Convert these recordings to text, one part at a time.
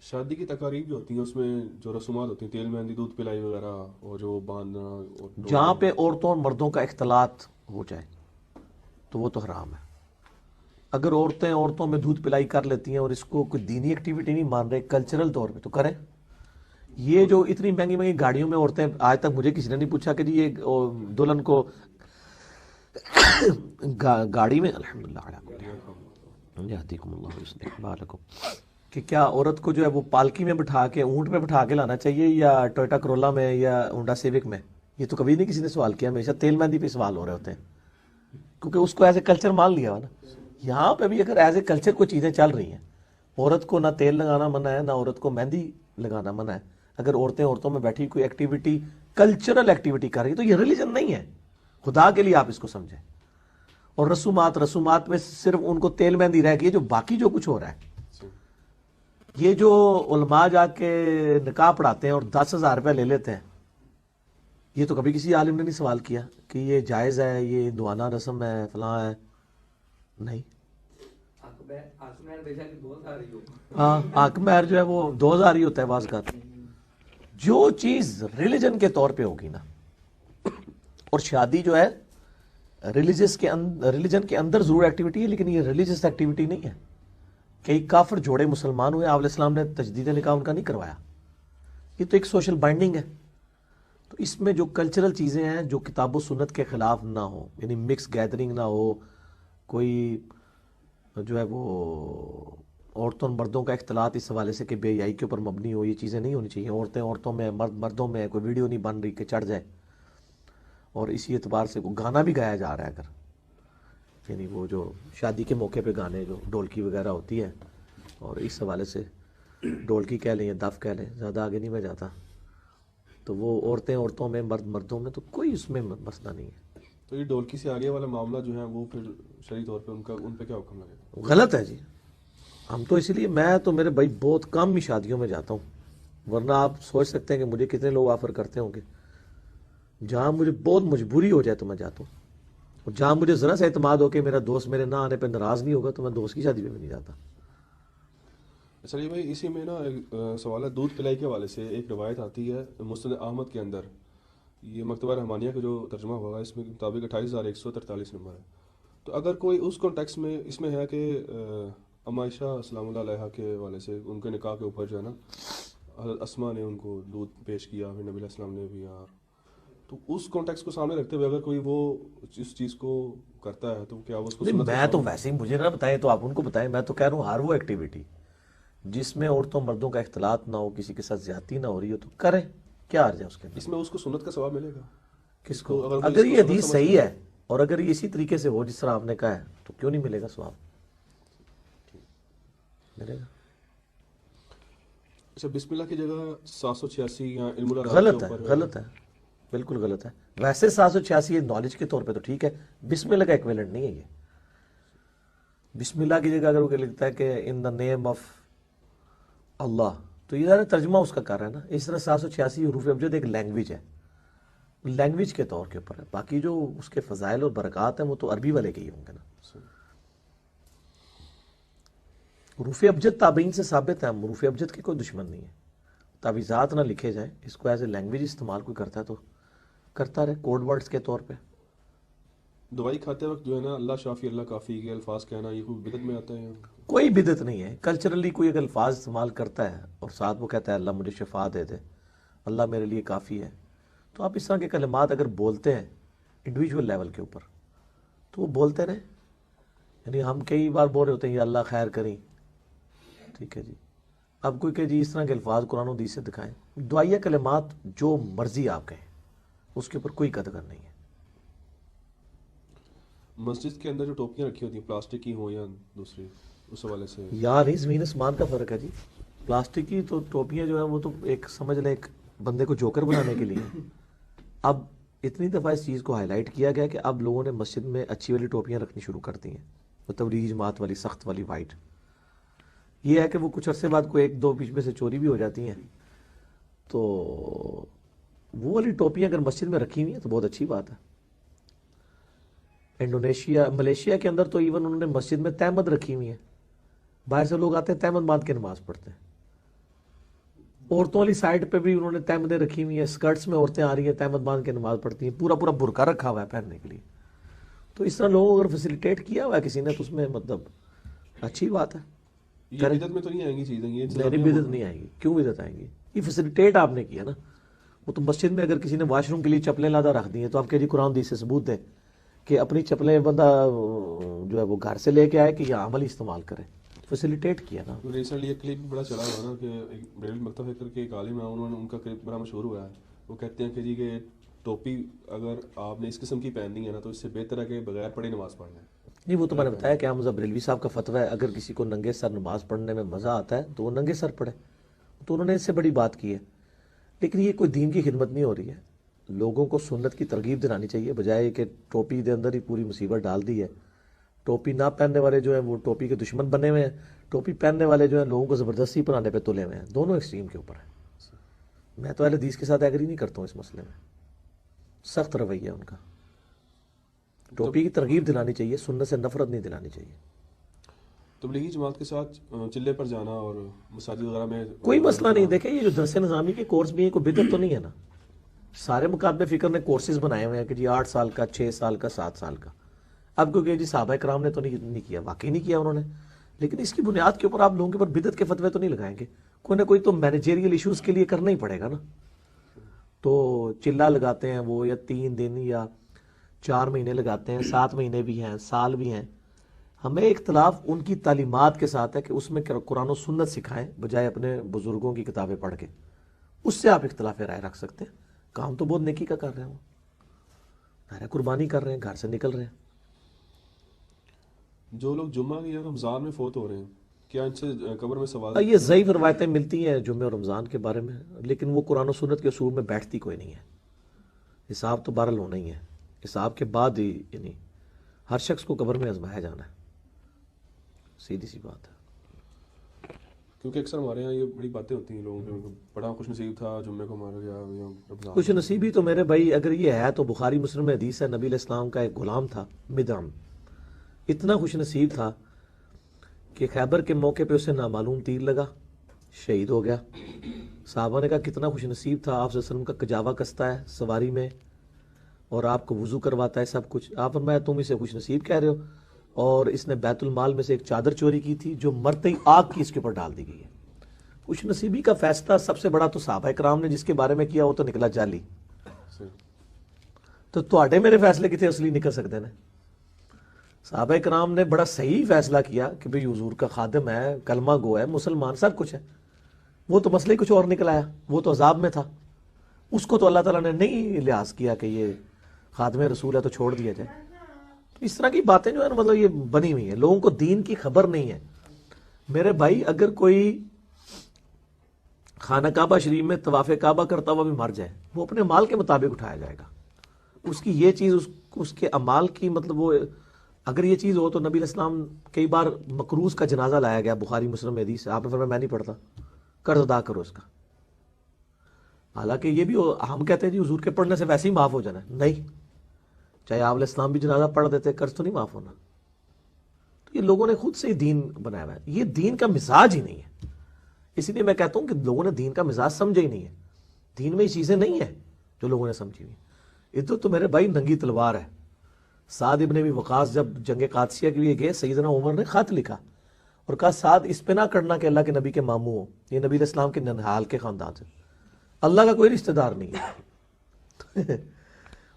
شادی کی تقاریب جو ہوتی ہیں اس میں جو رسومات ہوتی ہیں، تیل مہندی، دودھ پلائی وغیرہ، اور جو باندھنا اور جہاں ڈولنا. پہ عورتوں اور مردوں کا اختلاط ہو جائے تو وہ تو حرام ہے. اگر عورتیں عورتوں میں دودھ پلائی کر لیتی ہیں اور اس کو کوئی دینی ایکٹیویٹی نہیں مان رہے، کلچرل طور پہ، تو کریں. یہ جو اتنی مہنگی مہنگی گاڑیوں میں عورتیں، آج تک مجھے کسی نے نہیں پوچھا کہ جی یہ دلہن کو گاڑی میں، الحمدللہ علی کل حال، یہدیکم اللہ ویصلح بالکم، کہ کیا عورت کو جو ہے وہ پالکی میں بٹھا کے، اونٹ میں بٹھا کے لانا چاہیے یا ٹویوٹا کرولا میں یا ہونڈا سیوک میں؟ یہ تو کبھی نہیں کسی نے سوال کیا. ہمیشہ تیل مہندی پہ سوال ہو رہے ہوتے ہیں کیونکہ اس کو ایز اے کلچر مان لیا ہوا نا. یہاں پہ بھی اگر ایز اے کلچر کوئی چیزیں چل رہی ہیں، عورت کو نہ تیل لگانا منع ہے، نہ عورت کو مہندی لگانا منع ہے. اگر عورتیں عورتوں میں بیٹھی کوئی ایکٹیویٹی، کلچرل ایکٹیویٹی کر رہی تو یہ ریلیجن نہیں ہے. خدا کے لیے آپ اس کو سمجھیں. اور رسومات میں صرف ان کو تیل مہندی رہ گئی، جو باقی جو کچھ ہو رہا ہے. یہ جو علماء جا کے نکاح پڑھاتے ہیں اور 10,000 روپے لے لیتے ہیں، یہ تو کبھی کسی عالم نے نہیں سوال کیا کہ یہ جائز ہے، یہ دعانا رسم ہے، فلاں ہے. نہیں. ہاں، حق مہر جو ہے وہ 2,000 ہی ہوتا ہے بعض کا. جو چیز ریلیجن کے طور پہ ہوگی نا، اور شادی جو ہے ریلیجن کے اندر ضرور ایکٹیویٹی ہے، لیکن یہ ریلیجس ایکٹیویٹی نہیں ہے. کئی کافر جوڑے مسلمان ہوئے، آپ علیہ السلام نے تجدید نکاح ان کا نہیں کروایا. یہ تو ایک سوشل بائنڈنگ ہے. تو اس میں جو کلچرل چیزیں ہیں جو کتاب و سنت کے خلاف نہ ہو، یعنی مکس گیدرنگ نہ ہو، کوئی جو ہے وہ عورتوں اور مردوں کا اختلاط اس حوالے سے کہ بے حیائی کے اوپر مبنی ہو، یہ چیزیں نہیں ہونی چاہیے. عورتیں عورتوں میں، مرد مردوں میں، کوئی ویڈیو نہیں بن رہی کہ چڑھ جائے. اور اسی اعتبار سے وہ گانا بھی گایا جا رہا ہے، اگر یعنی وہ جو شادی کے موقع پہ گانے جو ڈھولکی وغیرہ ہوتی ہے، اور اس حوالے سے ڈھولکی کہہ لیں یا دف کہہ لیں، زیادہ آگے نہیں میں جاتا. تو وہ عورتیں عورتوں میں، مرد مردوں میں، تو کوئی اس میں مسئلہ نہیں ہے. تو یہ ڈولکی سے آگے والا معاملہ جو ہے وہ پھر شرعی طور پہ ان پہ کیا حکم لگے گا؟ غلط ہے جی. ہم تو اسی لیے، میں تو میرے بھائی بہت کم ہی شادیوں میں جاتا ہوں، ورنہ آپ سوچ سکتے ہیں کہ مجھے کتنے لوگ آفر کرتے ہوں گے. جہاں مجھے بہت مجبوری ہو جائے تو میں جاتا ہوں، اور جہاں مجھے ذرا سا اعتماد ہو کہ میرا دوست میرے نہ آنے پہ ناراض نہیں ہوگا تو میں دوست کی شادی پہ بھی نہیں جاتا. چلیے بھائی، اسی میں نا ایک سوال ہے دودھ پلائی کے حوالے سے. ایک روایت آتی ہے مسند احمد کے اندر، یہ مکتبہ رحمانیہ کا جو ترجمہ ہوا ہے اس میں مطابق 28,143 نمبر ہے. تو اگر کوئی اس کانٹیکس میں اس میں ہے کہ اما عائشہ السلام اللہ علیہ کے حوالے سے ان کے نکاح کے اوپر جو ہے نا حضرت اسما نے ان کو دودھ پیش کیا، پھر نبی علیہ السلام نے بھی. یار تو اس کانٹیکس کو سامنے رکھتے ہوئے اگر کوئی وہ اس چیز کو کرتا ہے تو کیا وہ اس کو نہیں، سنت کا میں تو ثواب؟ ویسے ہی، مجھے نہ بتائیں تو آپ ان کو بتائیں. میں تو کہہ رہا ہوں ہر وہ ایکٹیویٹی جس میں عورتوں مردوں کا اختلاط نہ ہو، کسی کے ساتھ زیادتی نہ ہو رہی ہو، تو کریں. کیا عرض ہے اس کے اندر؟ اس میں اس کو سنت کا ثواب ملے گا؟ کس اس کو؟ کو اگر اگر اس کو یہ سنت حدیث سمجھتا صحیح ہے اور اگر یہ اسی طریقے سے ہو جس طرح آپ نے کہا ہے، تو کیوں نہیں ملے گا ثواب؟ ملے گا. اچھا، بسم اللہ کی جگہ 786 یا علم الاراد کے غلط ہے، اوپر غلط ہے، بالکل غلط ہے. ویسے 786 نالج کے طور پہ تو ٹھیک ہے، بسم اللہ کا ایکویلنٹ نہیں ہے یہ. بسم اللہ کی جگہ اگر وہ لکھتا ہے کہ ان دا نیم آف اللہ، تو یہ ذرا ترجمہ اس کا کر رہا ہے نا. اس طرح 786 حروف ابجد ایک لینگویج ہے، لینگویج کے طور کے اوپر ہے. باقی جو اس کے فضائل اور برکات ہیں وہ تو عربی والے کے ہی ہوں گے نا. حروف ابجد تابعین سے ثابت ہے، ہم حروف ابجد کے کوئی دشمن نہیں ہے. تعویذات نہ لکھے جائیں، اس کو ایز اے لینگویج استعمال کوئی کرتا ہے تو کرتا رہے، کوڈ ورڈز کے طور پہ. دوائی کھاتے وقت جو ہے نا اللہ شافی اللہ کافی کے الفاظ کہنا، یہ کوئی بدعت میں آتا ہے یا؟ کوئی بدعت نہیں ہے. کلچرلی کوئی اگر الفاظ استعمال کرتا ہے اور ساتھ وہ کہتا ہے اللہ مجھے شفا دے دے، اللہ میرے لیے کافی ہے، تو آپ اس طرح کے کلمات اگر بولتے ہیں انڈیویجول لیول کے اوپر تو وہ بولتے رہیں. یعنی ہم کئی بار بول رہے ہوتے ہیں یا اللہ خیر کریں، ٹھیک ہے جی. اب کوئی کہ جی اس طرح کے الفاظ قرآن و حدیث سے دکھائیں. دعائیہ کلمات جو مرضی آپ کہیں، اس کے اوپر کوئی قدغن نہیں ہے. مسجد کے اندر جو ٹوپیاں رکھی ہوتی ہیں پلاسٹک کی ہوں یا دوسری، اس حوالے سے یا نہیں، زمین آسمان کا فرق ہے جی. پلاسٹک کی تو ٹوپیاں جو ہیں وہ تو ایک سمجھ لیں ایک بندے کو جوکر بنانے کے لیے. اب اتنی دفعہ اس چیز کو ہائی لائٹ کیا گیا کہ اب لوگوں نے مسجد میں اچھی والی ٹوپیاں رکھنی شروع کر دی ہیں، وہ تبلیغی جماعت والی سخت والی وائٹ. یہ ہے کہ وہ کچھ عرصے بعد کوئی ایک دو بیچ میں سے چوری بھی ہو جاتی ہیں. تو وہ والی ٹوپیاں اگر مسجد میں رکھی ہوئی ہیں تو بہت اچھی بات ہے. انڈونیشیا، ملیشیا کے اندر تو ایون انہوں نے مسجد میں تہمد رکھی ہوئی ہیں. باہر سے لوگ آتے ہیں تہمد باندھ کے نماز پڑھتے ہیں. عورتوں والی سائڈ پہ بھی انہوں نے تہمدیں رکھی ہوئی ہیں، اسکرٹس میں عورتیں آ رہی ہیں تہمد باندھ کے نماز پڑھتی ہیں، پورا پورا برقع رکھا ہوا ہے پہننے کے لیے. تو اس طرح لوگوں کو اگر فیسیلیٹیٹ کیا ہوا ہے کسی نے تو اس میں مطلب اچھی بات ہے. یہ بدعت میں تو نہیں آئیں گی چیزیں، یہ نہیں بدعت نہیں آئے گی. کیوں بدعت آئیں گی؟ یہ فیسیلیٹیٹ آپ نے کیا نا. وہ تو مسجد میں اگر کسی نے واش روم کے لیے چپلیں لادہ رکھ دی ہیں تو آپ کہ جی قرآن حدیث سے ثبوت دیں کہ اپنی چپلیں بندہ جو ہے وہ گھر سے لے کے آئے کہ یہ عملی استعمال کرے. فیسیلیٹیٹ کیا نا. ریسنٹلی ایک کلپ بڑا چلا ہوا نا کہ ایک بریلوی مکتب فکر کے ایک عالم ہیں، انہوں نے ان کا کلپ بڑا مشہور ہوا ہے. وہ کہتے ہیں کہ جی کہ ٹوپی اگر آپ نے اس قسم کی پہننی ہے نا تو اس سے بہتر ہے کہ بغیر پڑھے نماز پڑھ لیں. نہیں وہ تو میں نے بتایا کہ احمد بریلوی صاحب کا فتویٰ ہے اگر کسی کو ننگے سر نماز پڑھنے میں مزہ آتا ہے تو وہ ننگے سر پڑھے. تو انہوں نے اس سے بڑی بات کی ہے. لیکن یہ کوئی دین کی خدمت نہیں ہو رہی ہے. لوگوں کو سنت کی ترغیب دلانی چاہیے بجائے کہ ٹوپی دے اندر ہی پوری مصیبت ڈال دی ہے. ٹوپی نہ پہننے والے جو ہیں وہ ٹوپی کے دشمن بنے ہوئے ہیں، ٹوپی پہننے والے جو ہیں لوگوں کو زبردستی پڑھانے پہ تلے ہوئے ہیں. دونوں ایکسٹریم کے اوپر ہیں. میں تو اہل حدیث کے ساتھ ایگری نہیں کرتا ہوں اس مسئلے میں. سخت رویہ ان کا. ٹوپی کی ترغیب دلانی چاہیے، سنت سے نفرت نہیں دلانی چاہیے. تبلیغی جماعت کے ساتھ چلے پر جانا اور مساجد وغیرہ میں کوئی مسئلہ نہیں. دیکھیں یہ جو درس نظامی کے کورس بھی ہیں کوئی بدعت تو نہیں ہے نا. سارے مکاتب فکر نے کورسز بنائے ہوئے ہیں کہ جی 8 سال کا، 6 سال کا، 7 سال کا. اب کیونکہ جی صحابہ کرام نے تو نہیں کیا، واقعی نہیں کیا انہوں نے. لیکن اس کی بنیاد کے اوپر آپ لوگوں کے اوپر بدعت کے فتوے تو نہیں لگائیں گے. کوئی نہ کوئی تو مینیجریل ایشوز کے لیے کرنا ہی پڑے گا نا. تو چلا لگاتے ہیں وہ یا 3 دن یا 4 مہینے لگاتے ہیں، 7 مہینے بھی ہیں، سال بھی ہیں. ہمیں اختلاف ان کی تعلیمات کے ساتھ ہے کہ اس میں قرآن و سنت سکھائیں بجائے اپنے بزرگوں کی کتابیں پڑھ کے. اس سے آپ اختلاف رائے رکھ سکتے ہیں. کام تو بہت نیکی کا کر رہے ہیں، وہ قربانی کر رہے ہیں، گھر سے نکل رہے ہیں. جو لوگ جمعہ یا رمضان میں فوت ہو رہے ہیں کیا ان سے قبر میں سوال؟ یہ ضعیف روایتیں ملتی ہیں جمعہ اور رمضان کے بارے میں، لیکن وہ قرآن و سنت کے اصول میں بیٹھتی کوئی نہیں ہے. حساب تو بہرحال ہونا ہی ہے. حساب کے بعد ہی یعنی ہر شخص کو قبر میں آزمایا جانا ہے. سیدھی سی بات ہے. کیونکہ اکثر ہمارے یہاں یہ بڑی باتیں ہوتی ہیں لوگوں کے، بڑا خوش نصیب تھا جمعے کو مارا گیا یا رمضان. خوش نصیبی تو میرے بھائی اگر یہ ہے تو بخاری مسلم میں حدیث ہے، نبی علیہ السلام کا ایک غلام تھا مدعم. اتنا خوش نصیب تھا کہ خیبر کے موقع پہ اسے نامعلوم تیر لگا، شہید ہو گیا. صحابہ نے کہا کتنا خوش نصیب تھا، آپ صلی اللہ علیہ وسلم کا کجاوا کستا ہے سواری میں اور آپ کو وضو کرواتا ہے سب کچھ. آپ فرمایا تم اسے خوش نصیب کہہ رہے ہو، اور اس نے بیت المال میں سے ایک چادر چوری کی تھی جو مرتے ہی آگ کی اس کے اوپر ڈال دی گئی ہے. خوش نصیبی کا فیصلہ سب سے بڑا تو صحابہ کرام نے جس کے بارے میں کیا وہ تو نکلا جعلی. تو تواڈے میرے فیصلے کتنے اصلی نکل سکتے ہیں؟ صحابہ کرام نے بڑا صحیح فیصلہ کیا کہ بھئی حضور کا خادم ہے، کلمہ گو ہے، مسلمان، سب کچھ ہے. وہ تو مسئلہ ہی کچھ اور نکل آیا، وہ تو عذاب میں تھا. اس کو تو اللہ تعالیٰ نے نہیں لحاظ کیا کہ یہ خادم رسول ہے تو چھوڑ دیا جائے. اس طرح کی باتیں جو ہے نا مطلب یہ بنی ہوئی ہیں، لوگوں کو دین کی خبر نہیں ہے. میرے بھائی اگر کوئی خانہ کعبہ شریف میں طواف کعبہ کرتا ہوا بھی مر جائے وہ اپنے مال کے مطابق اٹھایا جائے گا. اس کی یہ چیز اس کے اعمال کی مطلب وہ اگر یہ چیز ہو تو نبی علیہ السلام کئی بار مقروض کا جنازہ لایا گیا بخاری مسلم میں حدیث ہے. آپ نے فرمایا میں نہیں پڑھتا، قرض ادا کرو اس کا. حالانکہ یہ بھی ہم کہتے ہیں جی حضور کے پڑھنے سے ویسے ہی معاف ہو جانا ہے. نہیں، چاہے آپ علیہ السلام بھی جنازہ پڑھ دیتے قرض تو نہیں معاف ہونا. تو یہ لوگوں نے خود سے ہی دین بنایا ہوا ہے. یہ دین کا مزاج ہی نہیں ہے. اسی لیے میں کہتا ہوں کہ لوگوں نے دین کا مزاج سمجھا ہی نہیں ہے. دین میں یہ چیزیں نہیں ہیں جو لوگوں نے سمجھی ہوئی. ادھر تو میرے بھائی ننگی تلوار ہے. سعد ابن ابی وقاص جب جنگ قادسیہ کے لیے گئے سیدنا عمر نے خط لکھا اور کہا سعد اس پہ نہ کرنا کہ اللہ کے نبی کے ماموں ہو، یہ نبی علیہ السلام کے ننہال کے خاندان سے، اللہ کا کوئی رشتہ دار نہیں ہے.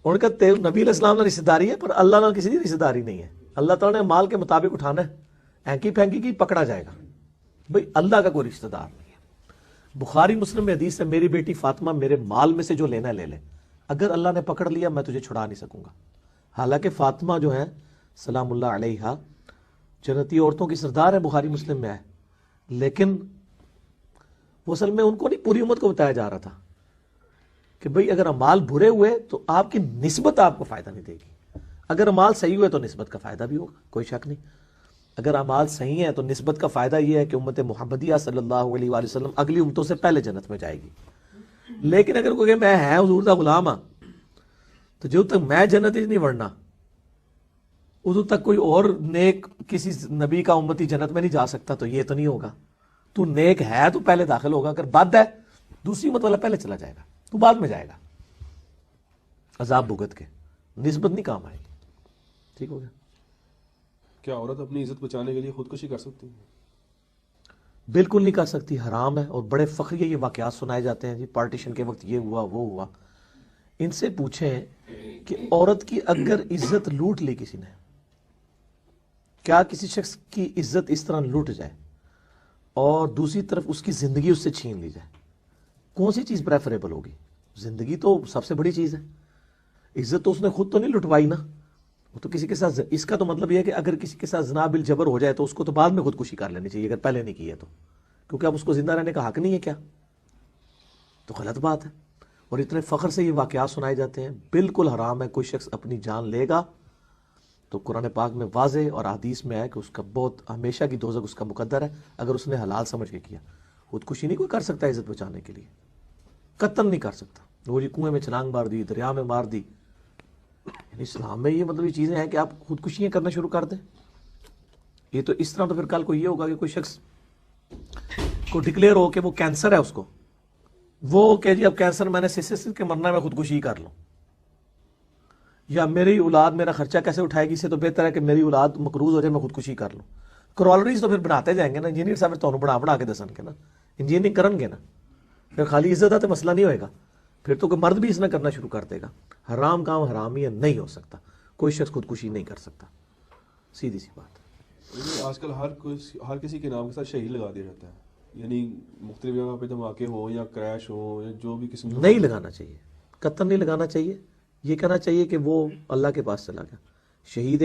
ان کا نبی علیہ السلام نے رشتہ داری ہے پر اللہ نے کسی کی رشتہ داری نہیں ہے. اللہ تعالیٰ نے مال کے مطابق اٹھانا ہے، اینکی پھینکی کی پکڑا جائے گا. بھئی اللہ کا کوئی رشتہ دار نہیں ہے. بخاری مسلم میں حدیث ہے میری بیٹی فاطمہ میرے مال میں سے جو لینا ہے لے لے، اگر اللہ نے پکڑ لیا میں تجھے چھڑا نہیں سکوں گا. حالانکہ فاطمہ جو ہے سلام اللہ علیہا جنتی عورتوں کی سردار ہے، بخاری مسلم میں ہے، لیکن وہ اصل میں ان کو نہیں پوری امت کو بتایا جا رہا تھا کہ بھئی اگر اعمال برے ہوئے تو آپ کی نسبت آپ کو فائدہ نہیں دے گی. اگر اعمال صحیح ہوئے تو نسبت کا فائدہ بھی ہوگا، کوئی شک نہیں. اگر اعمال صحیح ہیں تو نسبت کا فائدہ یہ ہے کہ امت محمدیہ صلی اللہ علیہ وآلہ وسلم اگلی امتوں سے پہلے جنت میں جائے گی. لیکن اگر کوئی کہ میں ہے حضور دا غلام ہاں تو جو تک میں جنت ہی نہیں بڑھنا ادھر تک کوئی اور نیک کسی نبی کا امتی جنت میں نہیں جا سکتا. تو یہ تو نہیں ہوگا. تو نیک ہے تو پہلے داخل ہوگا، اگر بد ہے دوسری امت والا پہلے چلا جائے گا، تو بعد میں جائے گا عذاب بھگت کے، نسبت نہیں کام آئے گی. ٹھیک ہو گیا؟ کیا عورت اپنی عزت بچانے کے لیے خودکشی کر سکتی ہے؟ بالکل نہیں کر سکتی، حرام ہے. اور بڑے فخریہ یہ واقعات سنائے جاتے ہیں، جی پارٹیشن کے وقت یہ ہوا وہ ہوا. ان سے پوچھیں کہ عورت کی اگر عزت لوٹ لی کسی نے، کیا کسی شخص کی عزت اس طرح لوٹ جائے اور دوسری طرف اس کی زندگی اس سے چھین لی جائے، کون سی چیز پریفریبل ہوگی؟ زندگی تو سب سے بڑی چیز ہے. عزت تو اس نے خود تو نہیں لٹوائی نا، وہ تو کسی کے ساتھ. اس کا تو مطلب یہ ہے کہ اگر کسی کے ساتھ زنا بالجبر ہو جائے تو اس کو تو بعد میں خودکشی کر لینی چاہیے اگر پہلے نہیں کی ہے تو، کیونکہ اب اس کو زندہ رہنے کا حق نہیں ہے. کیا تو غلط بات ہے. اور اتنے فخر سے یہ واقعات سنائے جاتے ہیں. بالکل حرام ہے. کوئی شخص اپنی جان لے گا تو قرآن پاک میں واضح اور حدیث میں ہے کہ اس کا بہت ہمیشہ کی دوزخ اس کا مقدر ہے اگر اس نے حلال سمجھ کے کیا. خودکشی نہیں کوئی کر سکتا عزت بچانے کے لیے، قتل نہیں کر سکتا. وہ جی کنویں میں چھلانگ مار دی، دریا میں مار دی. یعنی اسلام میں یہ مطلب یہ چیزیں ہیں کہ آپ خودکشیاں کرنا شروع کر دیں. یہ تو اس طرح تو پھر کل کو یہ ہوگا کہ کوئی شخص کو ڈکلیئر ہو کہ وہ کینسر ہے اس کو، وہ کہ جی اب کینسر میں نے سس کے مرنا ہے، میں خودکشی ہی کر لوں. یا میری اولاد میرا خرچہ کیسے اٹھائے گی، اس سے تو بہتر ہے کہ میری اولاد مقروض ہو جائے، میں خودکشی کر لوں. کرالریز تو پھر بناتے جائیں گے نا. انجینئر صاحب تو بنا کے دسن کے نا، انجینئرنگ کرن گے نا. پھر خالی عزت ہے تو مسئلہ نہیں ہوئے گا. پھر تو کوئی مرد بھی اس میں کرنا شروع کر دے گا. حرام کام حرامی ہے، نہیں ہو سکتا. کوئی شخص خودکشی نہیں کر سکتا. سیدھی سی بات. آج کل ہر کسی کے نام کے ساتھ شہید لگا دیا جاتا ہے، یعنی مختلف جگہ پہ دھماکے ہوں یا کریش ہوں یا جو بھی قسم کا. نہیں لگانا چاہیے، قطعاً نہیں لگانا چاہیے. یہ کہنا چاہیے کہ وہ اللہ کے پاس چلا گیا. شہید